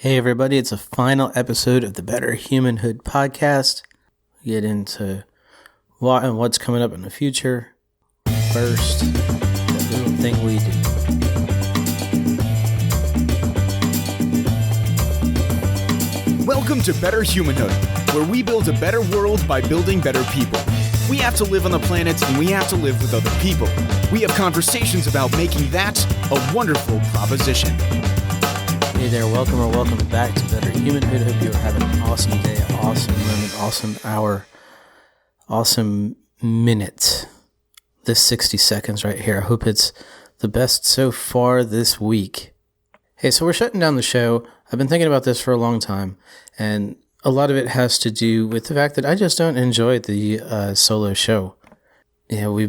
Hey everybody, it's a final episode of the Better Humanhood Podcast. We get into what and what's coming up in the future. First, the little thing we do. Welcome to Better Humanhood, where we build a better world by building better people. We have to live on the planet and we have to live with other people. We have conversations about making that a wonderful proposition. Hey there, welcome back to Better Humanhood. Hope you're having an awesome day, awesome moment, awesome hour, awesome minute. This 60 seconds right here. I hope it's the best so far this week. Hey, so we're shutting down the show. I've been thinking about this for a long time, and a lot of it has to do with the fact that I just don't enjoy the solo show. Yeah, we're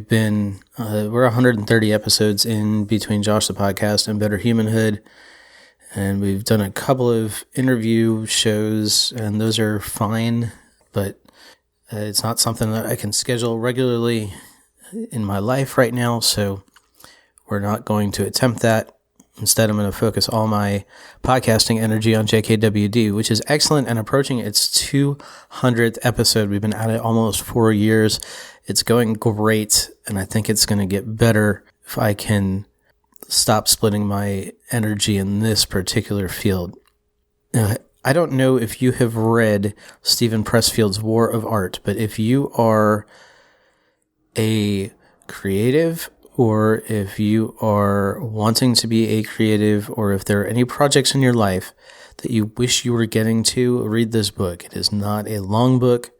130 episodes in between Josh the Podcast and Better Humanhood. And we've done a couple of interview shows, and those are fine, but it's not something that I can schedule regularly in my life right now, so we're not going to attempt that. Instead, I'm going to focus all my podcasting energy on JKWD, which is excellent and approaching its 200th episode. We've been at it almost 4 years. It's going great, and I think it's going to get better if I can stop splitting my energy in this particular field. I don't know if you have read Steven Pressfield's War of Art, but if you are a creative, or if you are wanting to be a creative, or if there are any projects in your life that you wish you were getting to, read this book. It is not a long book.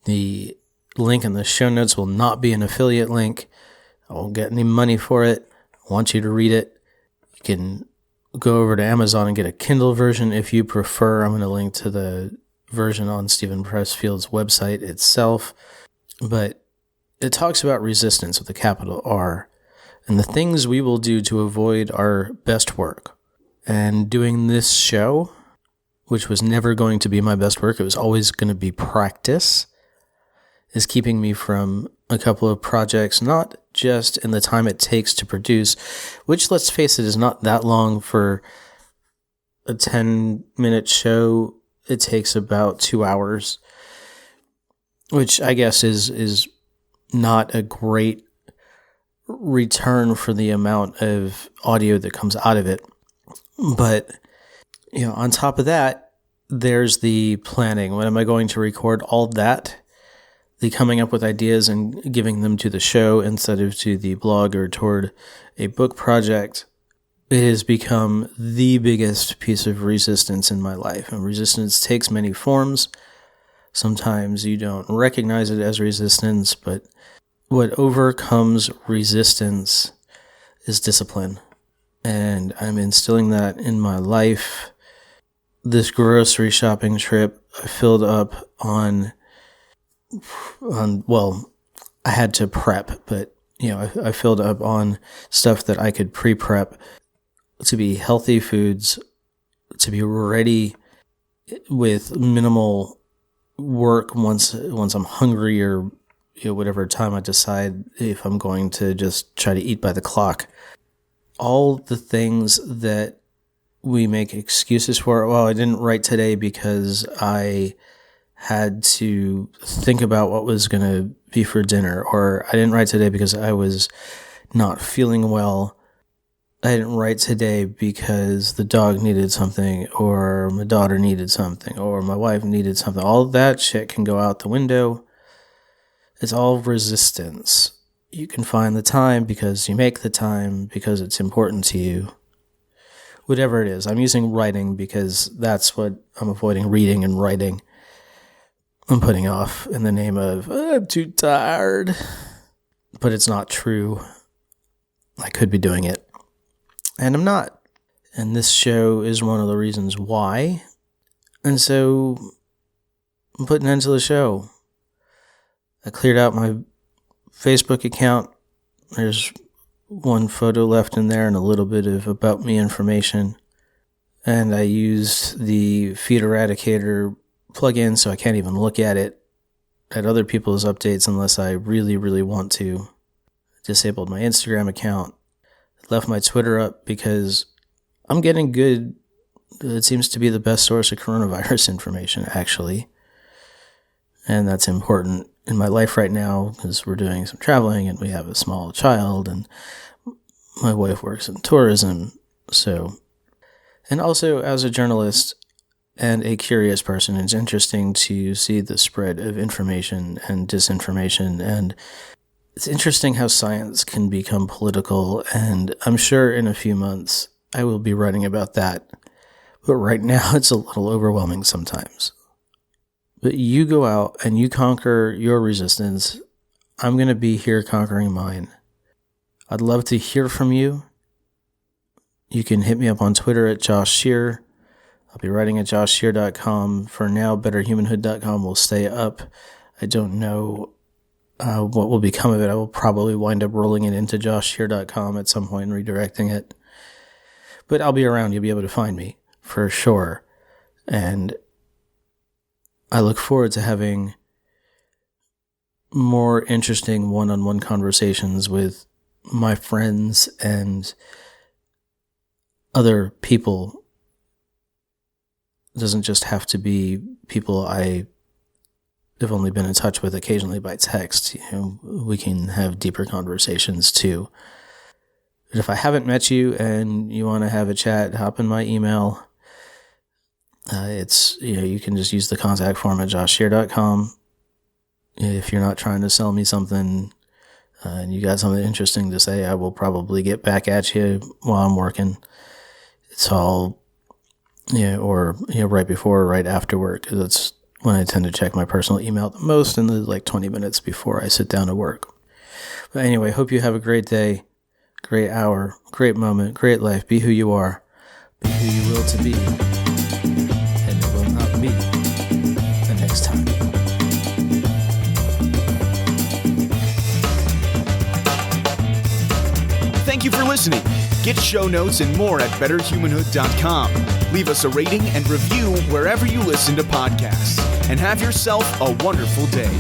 The link in the show notes will not be an affiliate link. I won't get any money for it. I want you to read it. You can go over to Amazon and get a Kindle version if you prefer. I'm going to link to the version on Steven Pressfield's website itself. But it talks about resistance with a capital R and the things we will do to avoid our best work. And doing this show, which was never going to be my best work, it was always going to be practice, is keeping me from a couple of projects, not just in the time it takes to produce, which, let's face it, is not that long for a 10-minute show. It takes about 2 hours, which I guess is not a great return for the amount of audio that comes out of it. But, on top of that, there's the planning. When am I going to record all that? The coming up with ideas and giving them to the show instead of to the blog or toward a book project. It has become the biggest piece of resistance in my life. And resistance takes many forms. Sometimes you don't recognize it as resistance, but what overcomes resistance is discipline. And I'm instilling that in my life. This grocery shopping trip, I filled up on I had to prep, but, I filled up on stuff that I could pre-prep to be healthy foods, to be ready with minimal work once I'm hungry or, whatever time I decide if I'm going to just try to eat by the clock. All the things that we make excuses for. Well, I didn't write today because I had to think about what was going to be for dinner, or I didn't write today because I was not feeling well. I didn't write today because the dog needed something, or my daughter needed something, or my wife needed something. All that shit can go out the window. It's all resistance. You can find the time because you make the time because it's important to you. Whatever it is. I'm using writing because that's what I'm avoiding, reading and writing. I'm putting off in the name of, I'm too tired. But it's not true. I could be doing it. And I'm not. And this show is one of the reasons why. And so I'm putting an end to the show. I cleared out my Facebook account. There's one photo left in there and a little bit of about me information. And I used the Feed Eradicator plugin, so I can't even look at it, at other people's updates unless I really, really want to. Disabled my Instagram account. Left my Twitter up because I'm getting good It seems to be the best source of coronavirus information, actually. And that's important in my life right now because we're doing some traveling and we have a small child and my wife works in tourism. So, and also as a journalist and a curious person, it's interesting to see the spread of information and disinformation. And it's interesting how science can become political. And I'm sure in a few months I will be writing about that. But right now it's a little overwhelming sometimes. But you go out and you conquer your resistance. I'm going to be here conquering mine. I'd love to hear from you. You can hit me up on Twitter at Josh Shear. I'll be writing at joshshear.com. For now, betterhumanhood.com will stay up. I don't know what will become of it. I will probably wind up rolling it into joshshear.com at some point and redirecting it. But I'll be around. You'll be able to find me for sure. And I look forward to having more interesting one-on-one conversations with my friends and other people. It doesn't just have to be people I have only been in touch with occasionally by text. We can have deeper conversations too. But if I haven't met you and you want to have a chat, hop in my email. You can just use the contact form at joshshear.com. If you're not trying to sell me something and you got something interesting to say, I will probably get back at you while I'm working. It's all, right before or right after work. That's when I tend to check my personal email the most in the 20 minutes before I sit down to work. But anyway, hope you have a great day, great hour, great moment, great life. Be who you are. Be who you will to be. Me the next time. Thank you for listening. Get show notes and more at betterhumanhood.com. Leave us a rating and review wherever you listen to podcasts. And have yourself a wonderful day.